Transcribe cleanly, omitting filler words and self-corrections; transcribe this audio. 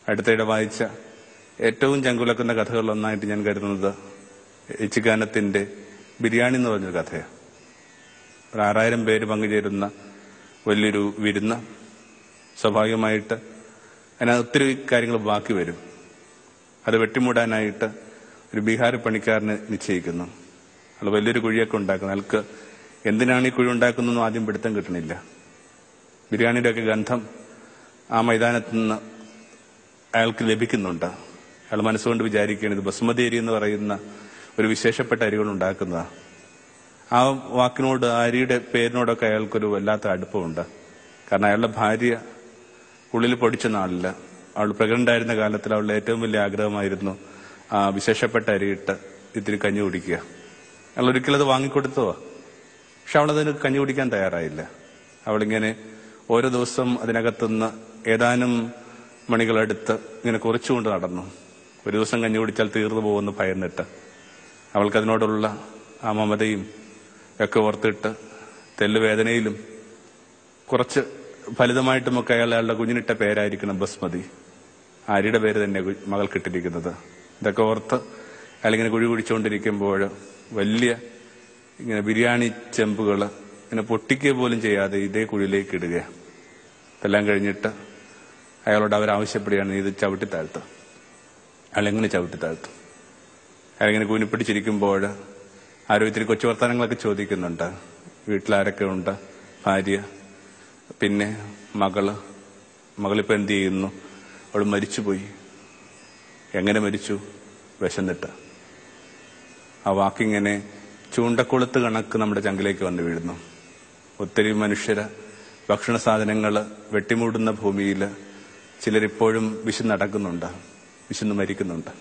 അടുത്തിടെ വായിച്ച ഏറ്റവും ചങ്കുലക്കുന്ന കഥകളിലൊന്നായിട്ട് ഞാൻ കരുതുന്നത് ഇച്ചിഗാനത്തിന്റെ ബിരിയാണി എന്ന് പറഞ്ഞൊരു കഥയാണ്. ഒരു 6000 പേര് പങ്കുചേരുന്ന വലിയൊരു വിരുന്ന്. സ്വാഭാവികമായിട്ട് അതിനകത്ത് ഒത്തിരി കാര്യങ്ങൾ ബാക്കി വരും. അത് വെട്ടിമൂടാനായിട്ട് ഒരു ബീഹാർ പണിക്കാരനെ നിശ്ചയിക്കുന്നു. അയാൾ വലിയൊരു കുഴിയൊക്കെ ഉണ്ടാക്കുന്നു. അയാൾക്ക് എന്തിനാണ് ഈ കുഴി ഉണ്ടാക്കുന്നതെന്നും ആദ്യം പിടുത്തം കിട്ടണില്ല. ബിരിയാണിയുടെ ഒക്കെ ഗന്ധം ആ മൈതാനത്ത് നിന്ന് അയാൾക്ക് ലഭിക്കുന്നുണ്ട്. അയാൾ മനസ്സുകൊണ്ട് വിചാരിക്കുകയാണ് ഇത് ബസുമതി അരി എന്ന് പറയുന്ന ഒരു വിശേഷപ്പെട്ട അരികൾ ഉണ്ടാക്കുന്നതാണ്. ആ വാക്കിനോട്, ആ അരിയുടെ പേരിനോടൊക്കെ അയാൾക്കൊരു വല്ലാത്ത അടുപ്പമുണ്ട്. കാരണം അയാളുടെ ഭാര്യ ഉള്ളിൽ പൊടിച്ച നാളില്ല. അവൾ പ്രഗ്നന്റ് ആയിരുന്ന കാലത്തിൽ അവളുടെ ഏറ്റവും വലിയ ആഗ്രഹമായിരുന്നു ആ വിശേഷപ്പെട്ട അരിയിട്ട് ഇത്തിരി കഞ്ഞി കുടിക്കുക. അയാൾ ഒരിക്കലും അത് വാങ്ങിക്കൊടുത്തോ, പക്ഷെ അവളതിന് കഞ്ഞി കുടിക്കാൻ തയ്യാറായില്ല. അവളിങ്ങനെ ഓരോ ദിവസം അതിനകത്തുനിന്ന് ഏതാനും മണികളെടുത്ത് ഇങ്ങനെ കുറിച്ചുകൊണ്ട് നടന്നു. ഒരു ദിവസം കഞ്ഞി കുടിച്ചാൽ തീർന്നു പോകുമെന്ന് ഭയന്നിട്ട് അവൾക്കതിനോടുള്ള ആ മമതയും ഒക്കെ ഓർത്തിട്ട് തെല്ലുവേദനയിലും കുറച്ച് ഫലിതമായിട്ടുമൊക്കെ അയാളുടെ കുഞ്ഞിനിട്ട പേരായിരിക്കണം ബസ്മതി. അരിയുടെ പേര് തന്നെ മകൾക്കിട്ടിരിക്കുന്നത്. ഇതൊക്കെ ഓർത്ത് അയാളിങ്ങനെ കുഴി കുടിച്ചുകൊണ്ടിരിക്കുമ്പോൾ വലിയ ഇങ്ങനെ ബിരിയാണി ചെമ്പുകൾ ഇങ്ങനെ പൊട്ടിക്കുക പോലും ചെയ്യാതെ ഇതേ കുഴിയിലേക്ക് ഇടുക. ഇതെല്ലാം കഴിഞ്ഞിട്ട് അയാളോട് അവരാവശ്യപ്പെടുകയാണ്, ഇത് ചവിട്ടിത്താഴ്ത്തും. അയാളെങ്ങനെ ചവിട്ടിത്താഴ്ത്തും? അയാളിങ്ങനെ കൂനിപ്പിടിച്ചിരിക്കുമ്പോൾ ആരോ ഇത്തിരി കൊച്ചു വർത്തമാനങ്ങളൊക്കെ ചോദിക്കുന്നുണ്ട്. വീട്ടിലാരൊക്കെ ഉണ്ട്? ഭാര്യ, പിന്നെ മകളിപ്പോൾ എന്ത് ചെയ്യുന്നു? അവൾ മരിച്ചുപോയി. എങ്ങനെ മരിച്ചു? വിശന്നിട്ട്. ആ വാക്കിങ്ങനെ ചൂണ്ടക്കുളത്ത് കണക്ക് നമ്മുടെ ചങ്കിലേക്ക് വന്ന് വീഴുന്നു. ഒത്തിരി മനുഷ്യര് ഭക്ഷണ സാധനങ്ങൾ വെട്ടിമൂടുന്ന ഭൂമിയിൽ ചിലരിപ്പോഴും വിശന്നടക്കുന്നുണ്ട്, വിശന്ന് മരിക്കുന്നുണ്ട്.